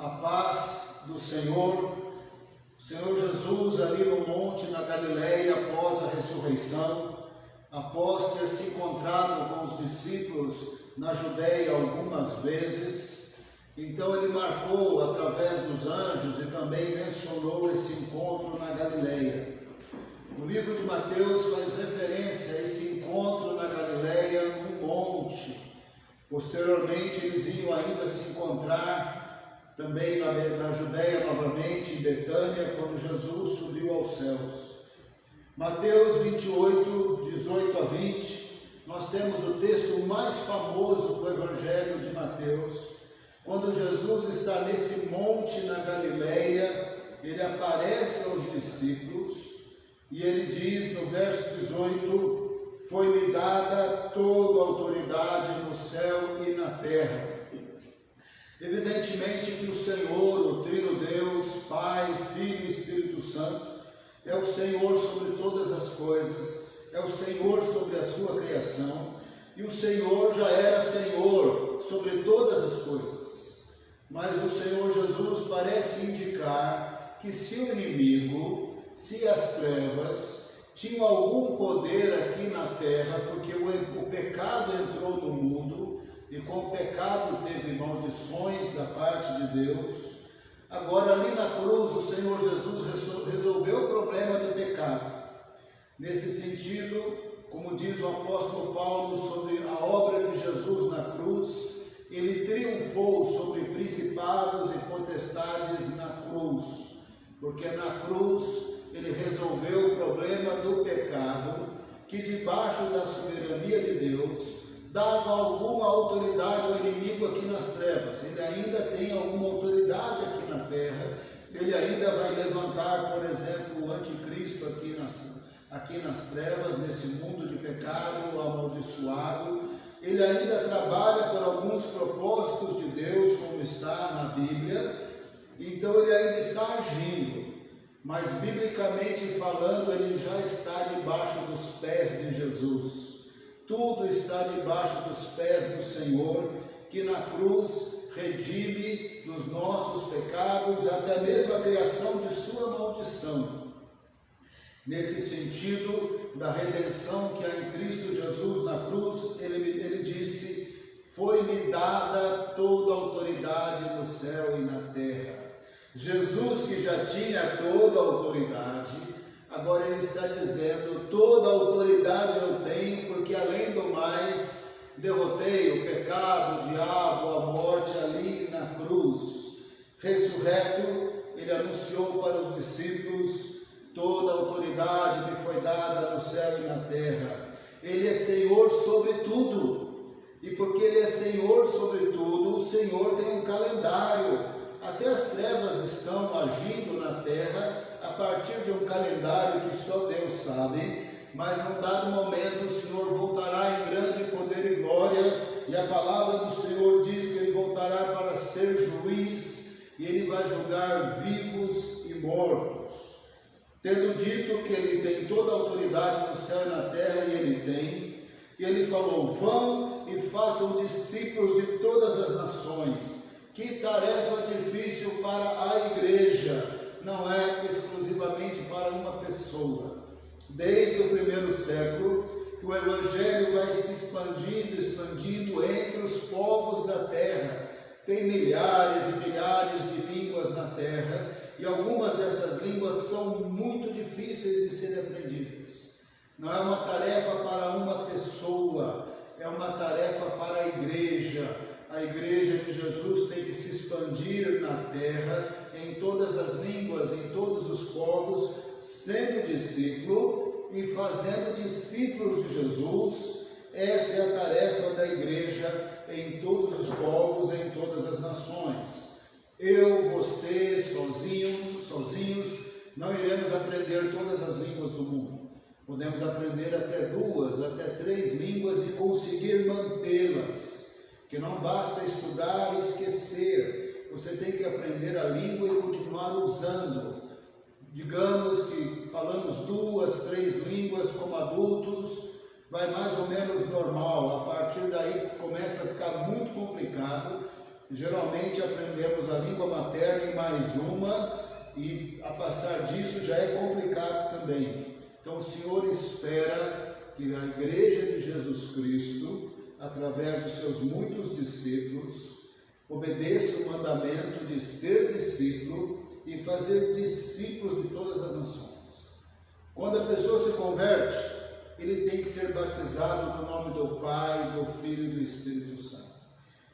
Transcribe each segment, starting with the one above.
A paz do Senhor. O Senhor Jesus ali no monte na Galileia, após a ressurreição, após ter se encontrado com os discípulos na Judeia algumas vezes, então ele marcou através dos anjos e também mencionou esse encontro na Galileia. O livro de Mateus faz referência a esse encontro na Galileia, no monte. Posteriormente eles iam ainda se encontrar também na Judeia novamente, em Betânia, quando Jesus subiu aos céus. Mateus 28, 18 a 20, nós temos o texto mais famoso do Evangelho de Mateus. Quando Jesus está nesse monte na Galileia, ele aparece aos discípulos e ele diz no verso 18: foi-me dada toda a autoridade no céu e na terra. Evidentemente que o Senhor, o Trino Deus, Pai, Filho e Espírito Santo, é o Senhor sobre todas as coisas, é o Senhor sobre a sua criação, e o Senhor já era Senhor sobre todas as coisas. Mas o Senhor Jesus parece indicar que se o inimigo, se as trevas, tinham algum poder aqui na terra, porque o pecado entrou no mundo, e com o pecado teve maldições da parte de Deus. Agora ali na cruz o Senhor Jesus resolveu o problema do pecado. Nesse sentido, como diz o apóstolo Paulo sobre a obra de Jesus na cruz, ele triunfou sobre principados e potestades na cruz, porque na cruz ele resolveu o problema do pecado, que debaixo da soberania de Deus dava alguma autoridade ao inimigo aqui nas trevas. Ele ainda tem alguma autoridade aqui na terra, ele ainda vai levantar, por exemplo, o anticristo aqui nas trevas, nesse mundo de pecado amaldiçoado. Ele ainda trabalha por alguns propósitos de Deus, como está na Bíblia, então ele ainda está agindo, mas biblicamente falando, ele já está debaixo dos pés de Jesus. Tudo está debaixo dos pés do Senhor, que na cruz redime dos nossos pecados, até mesmo a criação de sua maldição. Nesse sentido da redenção que há em Cristo Jesus na cruz, ele disse: foi-me dada toda a autoridade no céu e na terra. Jesus, que já tinha toda a autoridade, agora ele está dizendo: toda a autoridade eu tenho, porque além do mais, derrotei o pecado, o diabo, a morte ali na cruz. Ressurreto, ele anunciou para os discípulos: toda a autoridade me foi dada no céu e na terra. Ele é Senhor sobre tudo. E porque ele é Senhor sobre tudo, o Senhor tem um calendário. Até as trevas estão agindo na terra a partir de um calendário que só Deus sabe, mas num dado momento o Senhor voltará em grande poder e glória, e a palavra do Senhor diz que ele voltará para ser juiz, e ele vai julgar vivos e mortos. Tendo dito que ele tem toda a autoridade no céu e na terra, e ele tem, e ele falou: vão e façam discípulos de todas as nações. Que tarefa difícil para a igreja, não é exclusivamente para uma pessoa. Desde o primeiro século, que o Evangelho vai se expandindo entre os povos da terra. Tem milhares e milhares de línguas na terra, e algumas dessas línguas são muito difíceis de serem aprendidas. Não é uma tarefa para uma pessoa, é uma tarefa para a igreja. A igreja de Jesus tem que se expandir na terra, em todas as línguas, em todos os povos, sendo discípulo e fazendo discípulos de Jesus. Essa é a tarefa da igreja em todos os povos, em todas as nações. Eu, você, sozinhos, não iremos aprender todas as línguas do mundo. Podemos aprender até 2, até 3 línguas e conseguir mantê-las. Que não basta estudar e esquecer, você tem que aprender a língua e continuar usando. Digamos que falamos 2, 3 línguas como adultos, vai mais ou menos normal. A partir daí começa a ficar muito complicado. Geralmente aprendemos a língua materna mais uma, e a passar disso já é complicado também. Então o Senhor espera que a Igreja de Jesus Cristo, através dos seus muitos discípulos, obedeça o mandamento de ser discípulo e fazer discípulos de todas as nações. Quando a pessoa se converte, ele tem que ser batizado no nome do Pai, do Filho e do Espírito Santo.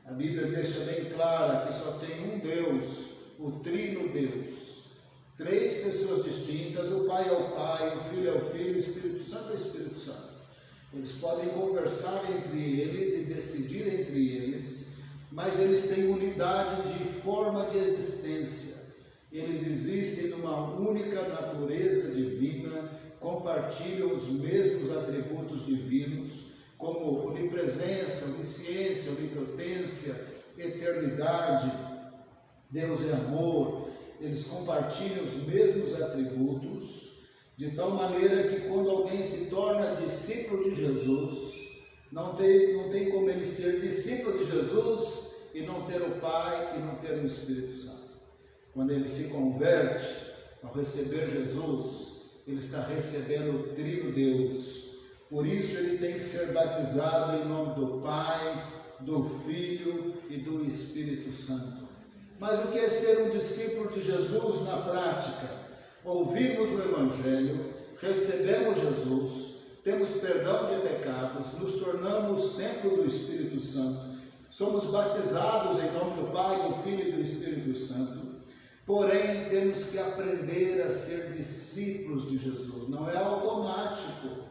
A Bíblia deixa bem clara que só tem um Deus, o Trino Deus. 3 pessoas distintas, o Pai é o Pai, o Filho é o Filho, o Espírito Santo é o Espírito Santo. Eles podem conversar entre eles e decidir entre eles, mas eles têm unidade de forma de existência. Eles existem numa única natureza divina, compartilham os mesmos atributos divinos, como onipresença, onisciência, onipotência, eternidade. Deus é amor. Eles compartilham os mesmos atributos, de tal maneira que quando alguém se torna discípulo de Jesus, não tem como ele ser discípulo de Jesus e não ter o Pai e não ter o Espírito Santo. Quando ele se converte, ao receber Jesus, ele está recebendo o Trino Deus. Por isso ele tem que ser batizado em nome do Pai, do Filho e do Espírito Santo. Mas o que é ser um discípulo de Jesus na prática? Ouvimos o Evangelho, recebemos Jesus, temos perdão de pecados, nos tornamos templo do Espírito Santo, somos batizados em nome do Pai, do Filho e do Espírito Santo. Porém, temos que aprender a ser discípulos de Jesus. Não é automático.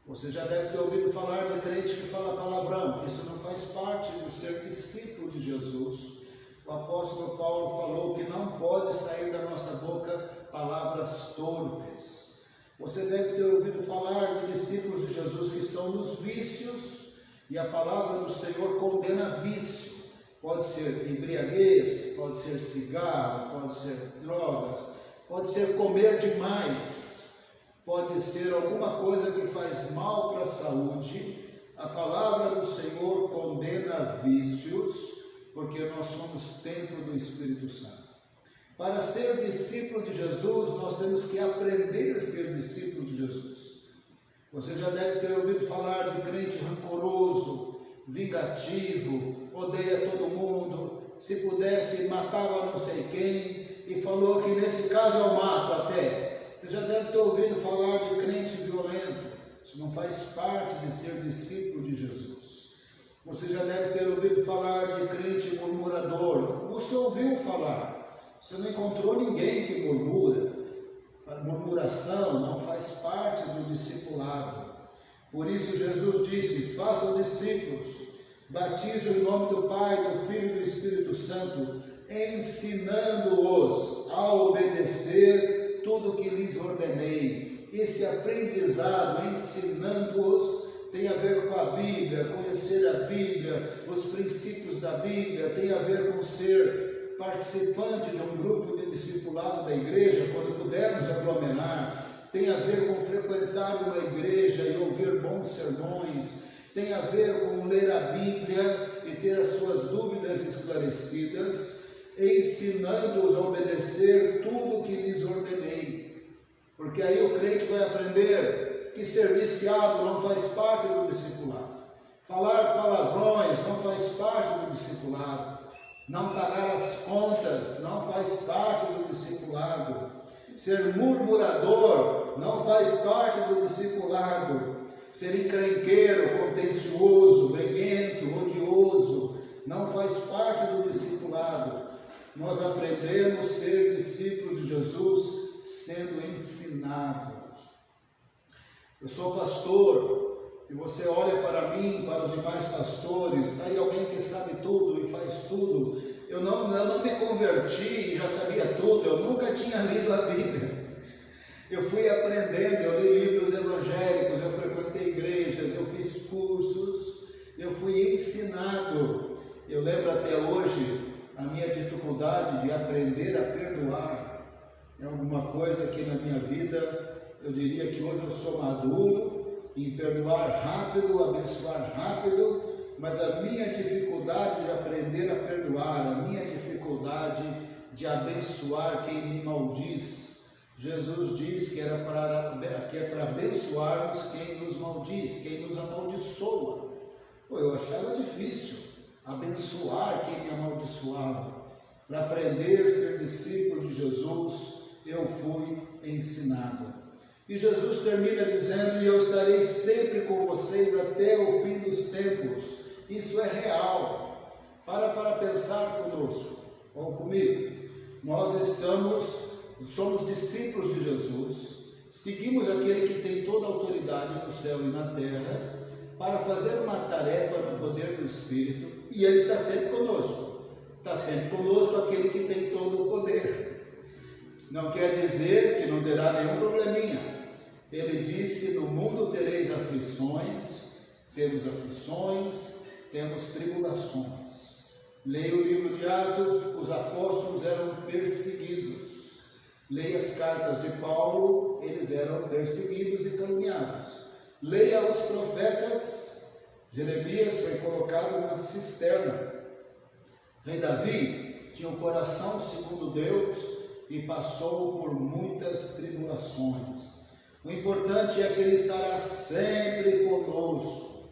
Você já deve ter ouvido falar de crente que fala palavrão. Isso não faz parte do ser discípulo de Jesus. O apóstolo Paulo falou que não pode sair da nossa boca palavras torpes. Você deve ter ouvido falar de discípulos de Jesus que estão nos vícios, e a palavra do Senhor condena vício. Pode ser embriaguez, pode ser cigarro, pode ser drogas, pode ser comer demais, pode ser alguma coisa que faz mal para a saúde. A palavra do Senhor condena vícios, porque nós somos templo do Espírito Santo. Para ser discípulo de Jesus, nós temos que aprender a ser discípulo de Jesus. Você já deve ter ouvido falar de crente rancoroso, vingativo, odeia todo mundo, se pudesse matava não sei quem, e falou que nesse caso eu mato até. Você já deve ter ouvido falar de crente violento. Isso não faz parte de ser discípulo de Jesus. Você já deve ter ouvido falar de crente murmurador. Você ouviu falar, você não encontrou ninguém que murmura. A murmuração não faz parte do discipulado. Por isso Jesus disse: façam discípulos, batizem em nome do Pai, do Filho e do Espírito Santo, ensinando-os a obedecer tudo o que lhes ordenei. Esse aprendizado, ensinando-os, tem a ver com a Bíblia, conhecer a Bíblia, os princípios da Bíblia, tem a ver com ser participante de um grupo de discipulado da igreja, quando pudermos aglomerar, tem a ver com frequentar uma igreja e ouvir bons sermões, tem a ver com ler a Bíblia e ter as suas dúvidas esclarecidas, ensinando-os a obedecer tudo o que lhes ordenei. Porque aí o crente vai aprender que ser viciado não faz parte do discipulado, falar palavrões não faz parte do discipulado, não pagar as contas não faz parte do discipulado, ser murmurador não faz parte do discipulado, ser encrenqueiro, contencioso, briguento, odioso não faz parte do discipulado. Nós aprendemos a ser discípulos de Jesus sendo ensinados. Eu sou pastor, e você olha para mim, para os demais pastores, está aí alguém que sabe tudo e faz tudo. Eu não me converti e já sabia tudo, eu nunca tinha lido a Bíblia. Eu fui aprendendo, eu li livros evangélicos, eu frequentei igrejas, eu fiz cursos, eu fui ensinado. Eu lembro até hoje a minha dificuldade de aprender a perdoar. É alguma coisa que na minha vida, eu diria que hoje eu sou maduro em perdoar rápido, abençoar rápido, mas a minha dificuldade de aprender a perdoar, a minha dificuldade de abençoar quem me maldiz. Jesus diz que é para abençoarmos quem nos maldiz, quem nos amaldiçoa. Eu achava difícil abençoar quem me amaldiçoava. Para aprender a ser discípulo de Jesus, eu fui ensinado. E Jesus termina dizendo: e eu estarei sempre com vocês até o fim dos tempos. Isso é real. Para pensar conosco, ou comigo. Nós somos discípulos de Jesus, seguimos aquele que tem toda a autoridade no céu e na terra, para fazer uma tarefa no poder do Espírito, e Ele está sempre conosco. Está sempre conosco aquele que tem todo o poder. Não quer dizer que não terá nenhum probleminha. Ele disse: no mundo tereis aflições, temos tribulações. Leia o livro de Atos, os apóstolos eram perseguidos. Leia as cartas de Paulo, eles eram perseguidos e caluniados. Leia os profetas, Jeremias foi colocado na cisterna. Rei Davi tinha um coração segundo Deus e passou por muitas tribulações. O importante é que Ele estará sempre conosco.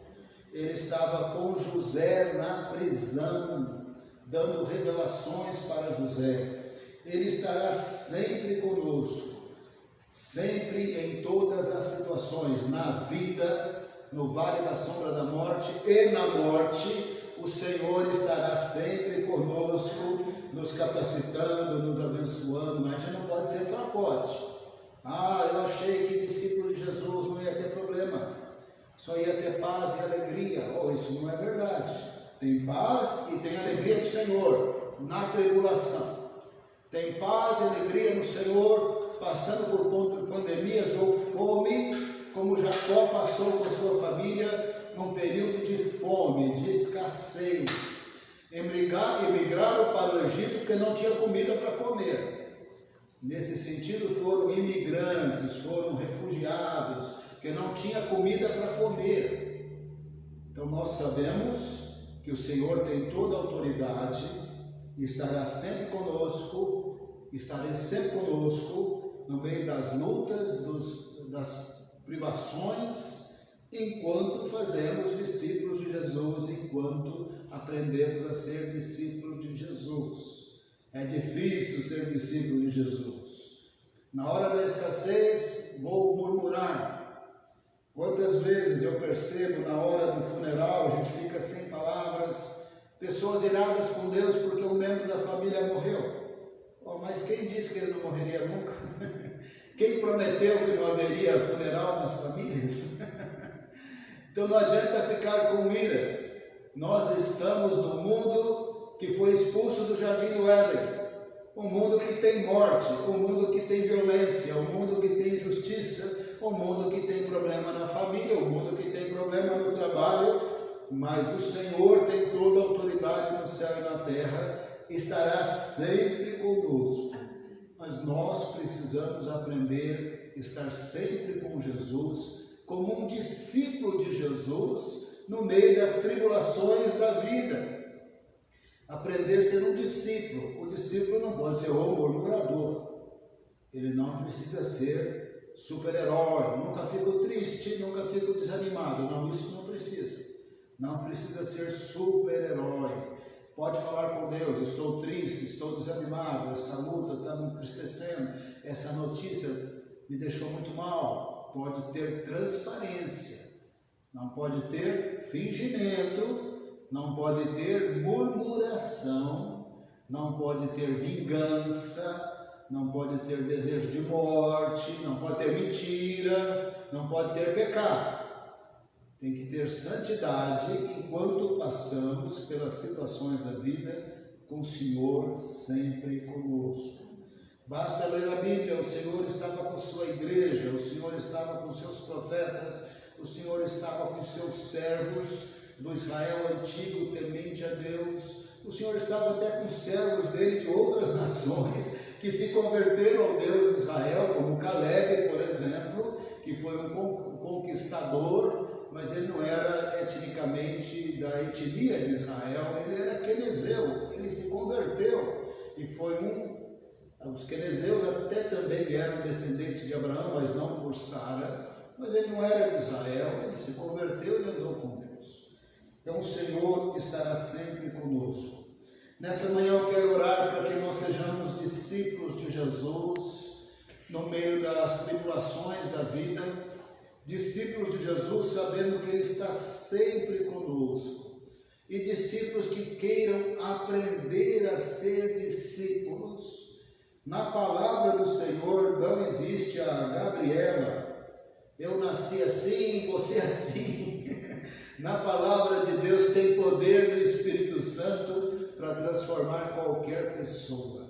Ele estava com José na prisão, dando revelações para José. Ele estará sempre conosco, sempre em todas as situações, na vida, no vale da sombra da morte e na morte. O Senhor estará sempre conosco, nos capacitando, nos abençoando. Mas a gente não pode ser fracote. Eu achei que discípulo de Jesus não ia ter problema, só ia ter paz e alegria. Isso não é verdade. Tem paz e tem alegria do Senhor na tribulação. Tem paz e alegria no Senhor, passando por pandemias ou fome, como Jacó passou com sua família num período de fome, de escassez. Emigraram para o Egito porque não tinha comida para comer. Nesse sentido, foram imigrantes, foram refugiados, porque não tinha comida para comer. Então nós sabemos que o Senhor tem toda a autoridade, estará sempre conosco, estarei sempre conosco no meio das lutas, das privações, enquanto fazemos discípulos de Jesus, enquanto aprendemos a ser discípulos de Jesus. É difícil ser discípulo de Jesus. Na hora da escassez, vou murmurar. Quantas vezes eu percebo na hora do funeral, a gente fica sem palavras, pessoas iradas com Deus porque um membro da família morreu. Mas quem disse que ele não morreria nunca? Quem prometeu que não haveria funeral nas famílias? Então não adianta ficar com ira. Nós estamos no mundo que foi expulso do Jardim do Éden. Um mundo que tem morte, um mundo que tem violência, um mundo que tem injustiça, um mundo que tem problema na família, um mundo que tem problema no trabalho, mas o Senhor tem toda a autoridade no céu e na terra, estará sempre conosco. Mas nós precisamos aprender a estar sempre com Jesus, como um discípulo de Jesus, no meio das tribulações da vida. Aprender a ser um discípulo. O discípulo não pode ser o murmurador. Ele não precisa ser super-herói. Nunca fico triste, nunca fico desanimado. Não, isso não precisa. Não precisa ser super-herói. Pode falar com Deus: estou triste, estou desanimado, essa luta está me entristecendo, essa notícia me deixou muito mal. Pode ter transparência. Não pode ter fingimento. Não pode ter murmuração, não pode ter vingança, não pode ter desejo de morte, não pode ter mentira, não pode ter pecado. Tem que ter santidade enquanto passamos pelas situações da vida, com o Senhor sempre conosco. Basta ler a Bíblia, o Senhor estava com sua igreja, o Senhor estava com seus profetas, o Senhor estava com seus servos, do Israel antigo, temente a Deus. O Senhor estava até com servos dele de outras nações que se converteram ao Deus de Israel, como Caleb, por exemplo, que foi um conquistador, mas ele não era etnicamente da etnia de Israel, ele era quenezeu, ele se converteu. e foi os quenezeus até também eram descendentes de Abraão, mas não por Sara, mas ele não era de Israel, ele se converteu e andou com Deus. Então o Senhor estará sempre conosco. Nessa manhã eu quero orar para que nós sejamos discípulos de Jesus no meio das tribulações da vida, discípulos de Jesus sabendo que Ele está sempre conosco, e discípulos que queiram aprender a ser discípulos. Na palavra do Senhor não existe a Gabriela, eu nasci assim, você assim. Na palavra de Deus tem poder do Espírito Santo para transformar qualquer pessoa.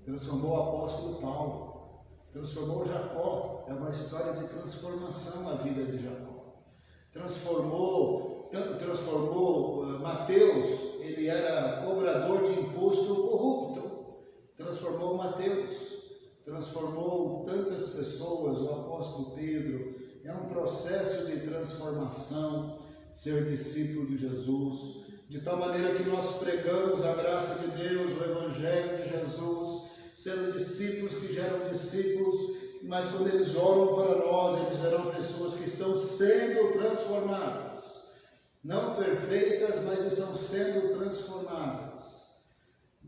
Transformou o apóstolo Paulo, transformou Jacó, é uma história de transformação a vida de Jacó. Transformou Mateus, ele era cobrador de imposto corrupto, transformou Mateus, transformou tantas pessoas, o apóstolo Pedro. É um processo de transformação ser discípulo de Jesus, de tal maneira que nós pregamos a graça de Deus, o Evangelho de Jesus, sendo discípulos que geram discípulos, mas quando eles oram para nós, eles verão pessoas que estão sendo transformadas, não perfeitas, mas estão sendo transformadas,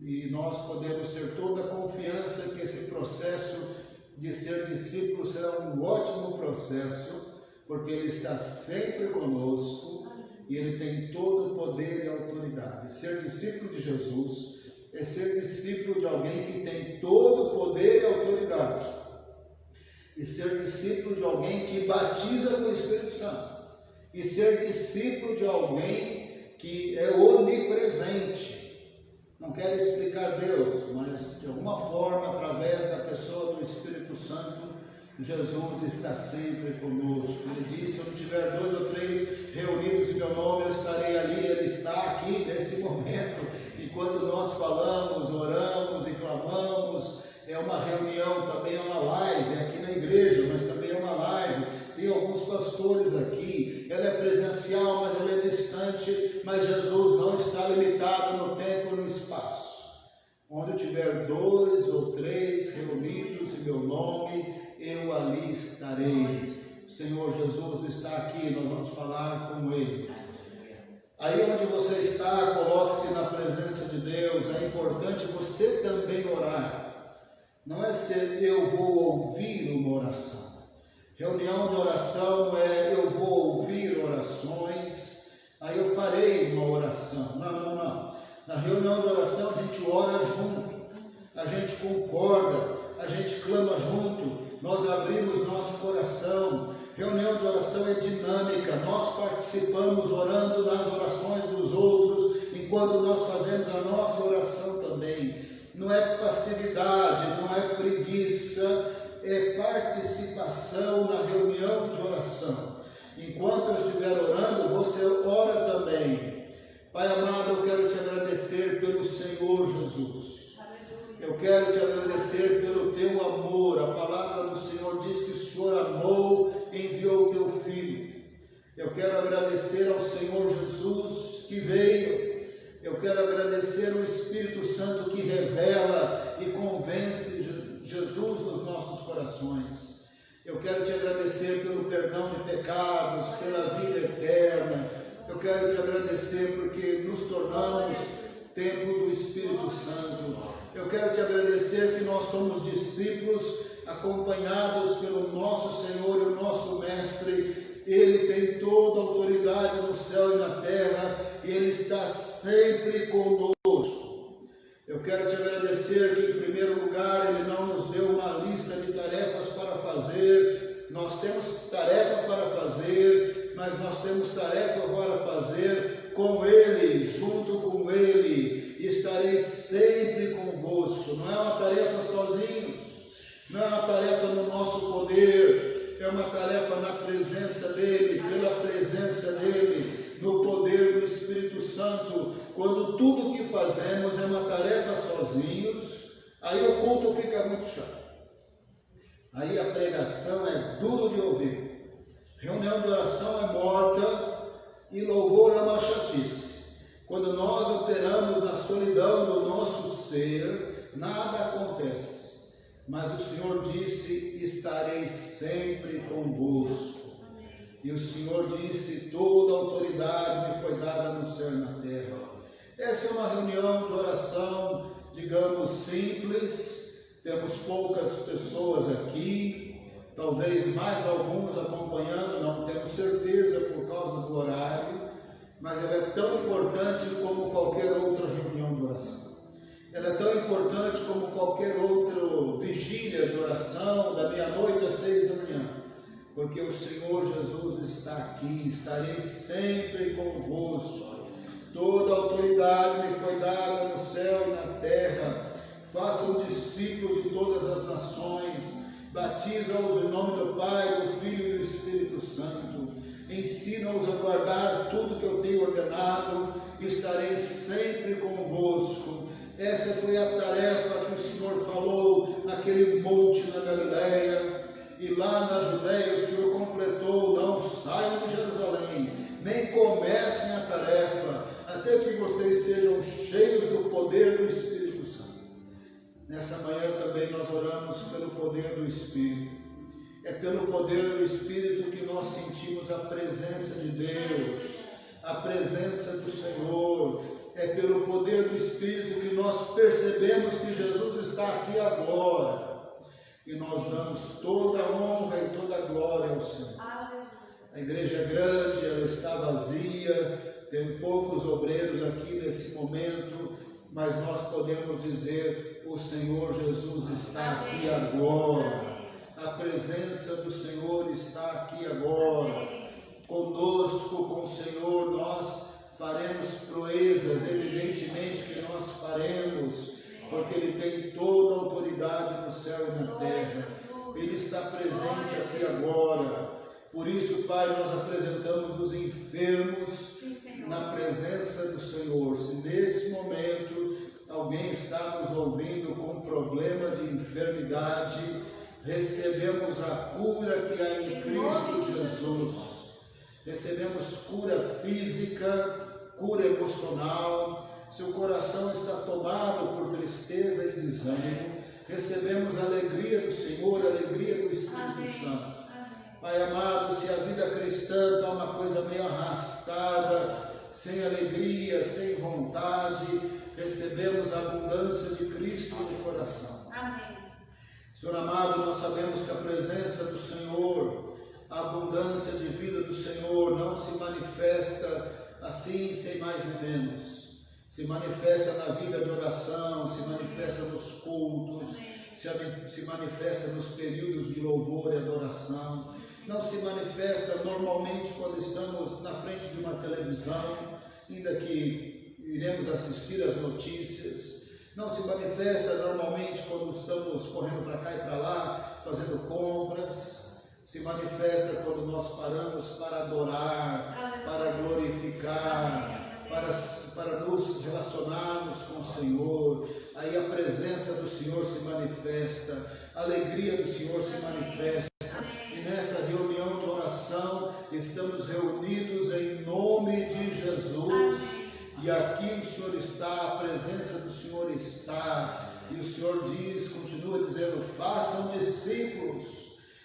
e nós podemos ter toda a confiança que esse processo de ser discípulo será um ótimo processo, porque Ele está sempre conosco e Ele tem todo o poder e autoridade. Ser discípulo de Jesus é ser discípulo de alguém que tem todo o poder e autoridade, e ser discípulo de alguém que batiza com o Espírito Santo, e ser discípulo de alguém que é onipresente. Não quero explicar Deus, mas de alguma forma, através da pessoa do Espírito Santo, Jesus está sempre conosco. Ele disse: se eu tiver 2 ou 3 reunidos em meu nome, eu estarei ali. Ele está aqui nesse momento, enquanto nós falamos, oramos e clamamos. É uma reunião, também é uma live, é aqui na igreja, mas também é uma live. Tem alguns pastores aqui, ela é presencial, mas ela é distante, mas Jesus não está limitado no tempo e no espaço. Onde tiver 2 ou 3 reunidos em meu nome, eu ali estarei. O Senhor Jesus está aqui, nós vamos falar com Ele. Aí onde você está, coloque-se na presença de Deus. É importante você também orar. Não é ser eu vou ouvir uma oração. Reunião de oração não é eu vou ouvir orações, aí eu farei uma oração. Não. Na reunião de oração a gente ora junto, a gente concorda, a gente clama junto, nós abrimos nosso coração. Reunião de oração é dinâmica, nós participamos orando nas orações dos outros, enquanto nós fazemos a nossa oração também. Não é passividade, não é preguiça, é participação na reunião de oração. Enquanto eu estiver orando, você ora também. Pai amado, eu quero te agradecer pelo Senhor Jesus. Eu quero te agradecer pelo teu amor. A palavra do Senhor diz que o Senhor amou e enviou o teu Filho. Eu quero agradecer ao Senhor Jesus que veio. Eu quero agradecer ao Espírito Santo que revela e convence Jesus nos nossos corações. Eu quero te agradecer pelo perdão de pecados, pela vida eterna. Eu quero te agradecer porque nos tornamos templo do Espírito Santo. Eu quero te agradecer que nós somos discípulos acompanhados pelo nosso Senhor e o nosso Mestre. Ele tem toda a autoridade no céu e na terra e Ele está sempre conosco. Eu quero te agradecer que, em primeiro lugar, Ele não nos deu uma lista de tarefas para fazer. Nós temos tarefa para fazer, mas nós temos tarefa para fazer com Ele, junto com Ele. Estarei sempre convosco. Não é uma tarefa sozinhos, não é uma tarefa no nosso poder, é uma tarefa na presença dEle, pela presença dEle, no poder do Espírito Santo. Quando tudo que fazemos é uma tarefa sozinhos, aí o culto fica muito chato. Aí a pregação é duro de ouvir. Reunião de oração é morta e louvor é uma chatice. Quando nós operamos na solidão do nosso ser, nada acontece. Mas o Senhor disse: estarei sempre convosco. E o Senhor disse: toda autoridade me foi dada no céu e na terra. Essa é uma reunião de oração, digamos, simples. Temos poucas pessoas aqui, talvez mais alguns acompanhando, não temos certeza por causa do horário, mas ela é tão importante como qualquer outra reunião de oração. Ela é tão importante como qualquer outra vigília de oração, da meia-noite às 6 da manhã, porque o Senhor Jesus está aqui. Estarei sempre convosco. Toda autoridade me foi dada no céu e na terra. Façam discípulos de todas as nações, batiza-os em nome do Pai, do Filho e do Espírito Santo. Ensina-os a guardar tudo que eu tenho ordenado, e estarei sempre convosco. Essa foi a tarefa que o Senhor falou naquele monte na Galileia, e lá na Judéia o Senhor completou: não saiam de Jerusalém, nem comecem a tarefa, até que vocês sejam cheios do poder do Espírito Santo. Nessa manhã também nós oramos pelo poder do Espírito. É pelo poder do Espírito que nós sentimos a presença de Deus, a presença do Senhor. É pelo poder do Espírito que nós percebemos que Jesus está aqui agora. E nós damos toda a honra e toda a glória ao Senhor. A igreja é grande, ela está vazia, tem poucos obreiros aqui nesse momento, mas nós podemos dizer: o Senhor Jesus está aqui agora. A presença do Senhor está aqui agora. Conosco, com o Senhor, nós faremos proezas, evidentemente que nós faremos, porque Ele tem toda a autoridade no céu e na terra. Ele está presente aqui agora. Por isso, Pai, nós apresentamos os enfermos na presença do Senhor. Se nesse momento alguém está nos ouvindo com problema de enfermidade, recebemos a cura que há em Cristo Jesus. Recebemos cura física, cura emocional. Seu coração está tomado por tristeza e desânimo, recebemos a alegria do Senhor, a alegria do Espírito Santo. Pai amado, se a vida cristã está uma coisa meio arrastada, sem alegria, sem vontade, recebemos a abundância de Cristo no coração. Amém. Senhor amado, nós sabemos que a presença do Senhor, a abundância de vida do Senhor não se manifesta assim, sem mais nem menos. Se manifesta na vida de oração, se manifesta nos cultos, se manifesta nos períodos de louvor e adoração. Não se manifesta normalmente quando estamos na frente de uma televisão, ainda que iremos assistir às notícias. Não se manifesta normalmente quando estamos correndo para cá e para lá, fazendo compras. Se manifesta quando nós paramos para adorar, para glorificar, para nos relacionarmos com o Senhor. Aí a presença do Senhor se manifesta, a alegria do Senhor se manifesta. E nessa reunião de oração estamos reunidos em nome de Jesus. E aqui o Senhor está, a presença do Senhor está. E o Senhor diz, continua dizendo: façam discípulos.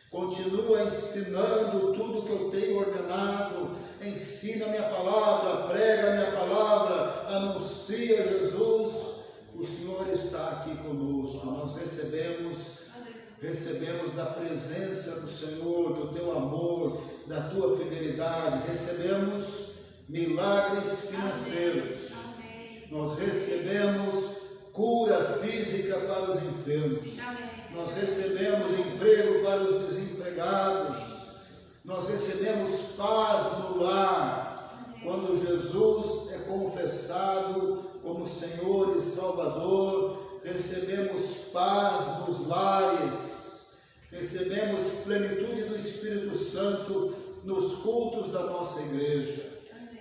Continua ensinando tudo que eu tenho ordenado. Ensina a minha palavra, prega a minha palavra, anuncia Jesus. O Senhor está aqui conosco. Nós recebemos da presença do Senhor, do teu amor, da tua fidelidade. Recebemos milagres financeiros. Nós recebemos cura física para os enfermos. Nós recebemos emprego para os desempregados. Nós recebemos paz no lar. Quando Jesus é confessado como Senhor e Salvador, recebemos paz nos lares. Recebemos plenitude do Espírito Santo nos cultos da nossa igreja.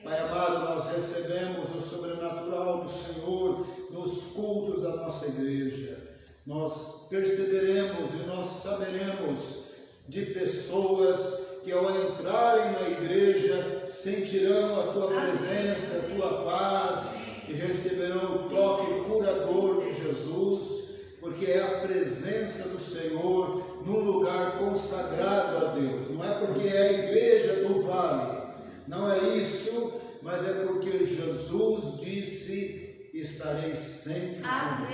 Pai amado, nós recebemos o sobrenatural do Senhor nos cultos da nossa igreja. Nós perceberemos e nós saberemos de pessoas que ao entrarem na igreja sentirão a tua presença, a tua paz e receberão o toque curador de Jesus. porque é a presença do Senhor num lugar consagrado a Deus. Não é porque é a igreja do vale, não é isso, mas é porque Jesus disse: estarei sempre convosco.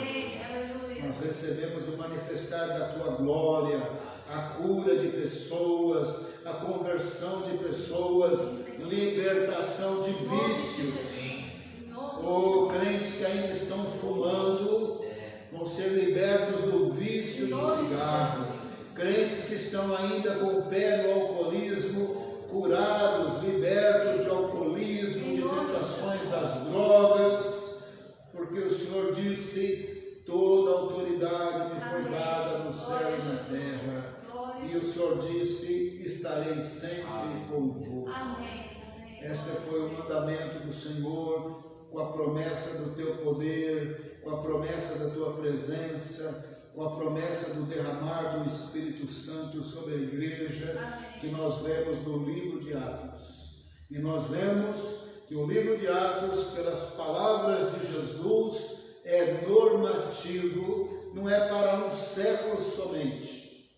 Nós recebemos o manifestar da tua glória, a cura de pessoas, a conversão de pessoas, libertação de vícios. Ou crentes que ainda estão fumando vão ser libertos do vício do cigarro. Crentes que estão ainda com o pé no alcoolismo, curados, libertos de alcoolismo, de tentações das drogas, porque o Senhor disse: toda autoridade me foi dada no céu e na terra. E o Senhor disse: estarei sempre convosco. Este foi o mandamento do Senhor, com a promessa do teu poder, com a promessa da tua presença, com a promessa do derramar do Espírito Santo sobre a igreja, que nós vemos no livro de Atos. E nós vemos que o livro de Atos, pelas palavras de Jesus, é normativo, não é para um século somente.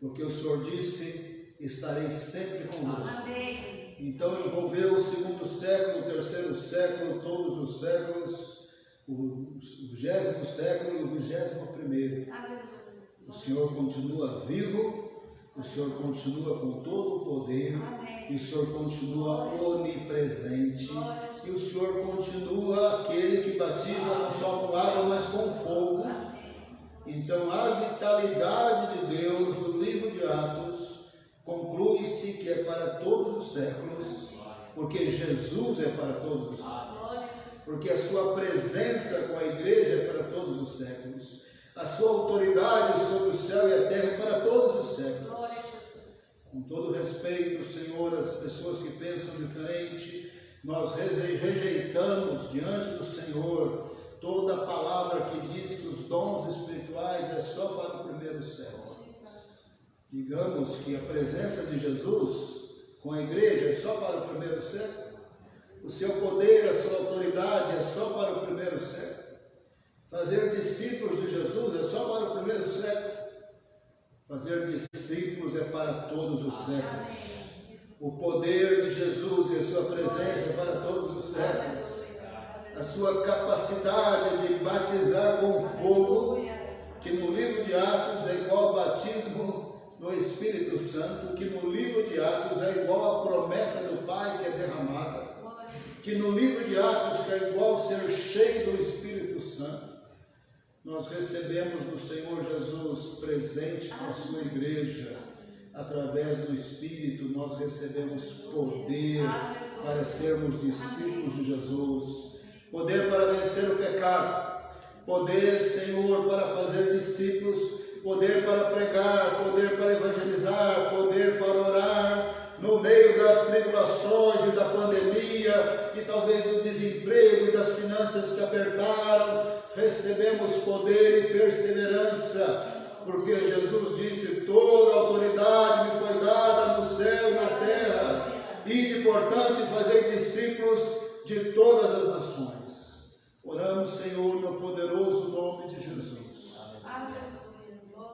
Porque o Senhor disse: estarei sempre convosco. Então envolveu o segundo século, o terceiro século, todos os séculos, o 20º século e o 21º. O Senhor continua vivo, o Senhor continua com todo o poder, e o Senhor continua onipresente, e o Senhor continua aquele que batiza não só com água, mas com fogo. Então a vitalidade de Deus no livro de Atos conclui-se que é para todos os séculos, porque Jesus é para todos os séculos, porque a sua presença com a igreja é para todos os séculos, a sua autoridade sobre o céu e a terra é para todos os séculos. Com todo respeito, Senhor, as pessoas que pensam diferente, nós rejeitamos diante do Senhor toda a palavra que diz que os dons espirituais é só para o primeiro século. Digamos que a presença de Jesus com a igreja é só para o primeiro século. O seu poder, a sua autoridade é só para o primeiro século. Fazer discípulos de Jesus é só para o primeiro século. Fazer discípulos é para todos os séculos. O poder de Jesus e a sua presença é para todos os séculos. A sua capacidade de batizar com fogo, que no livro de Atos é igual ao batismo no Espírito Santo, que no livro de Atos é igual à promessa do Pai que é derramada, que no livro de Atos que é igual ser cheio do Espírito Santo. Nós recebemos no Senhor Jesus presente com a sua igreja, através do Espírito nós recebemos poder para sermos discípulos de Jesus, poder para vencer o pecado, poder, Senhor, para fazer discípulos, poder para pregar, poder para evangelizar, poder para orar, no meio das tribulações e da pandemia, e talvez do desemprego e das finanças que apertaram, recebemos poder e perseverança, porque Jesus disse: toda autoridade me foi dada no céu e na terra, ide, portanto, e fazei discípulos de todas as nações. Oramos, Senhor, no poderoso nome de Jesus. Amém.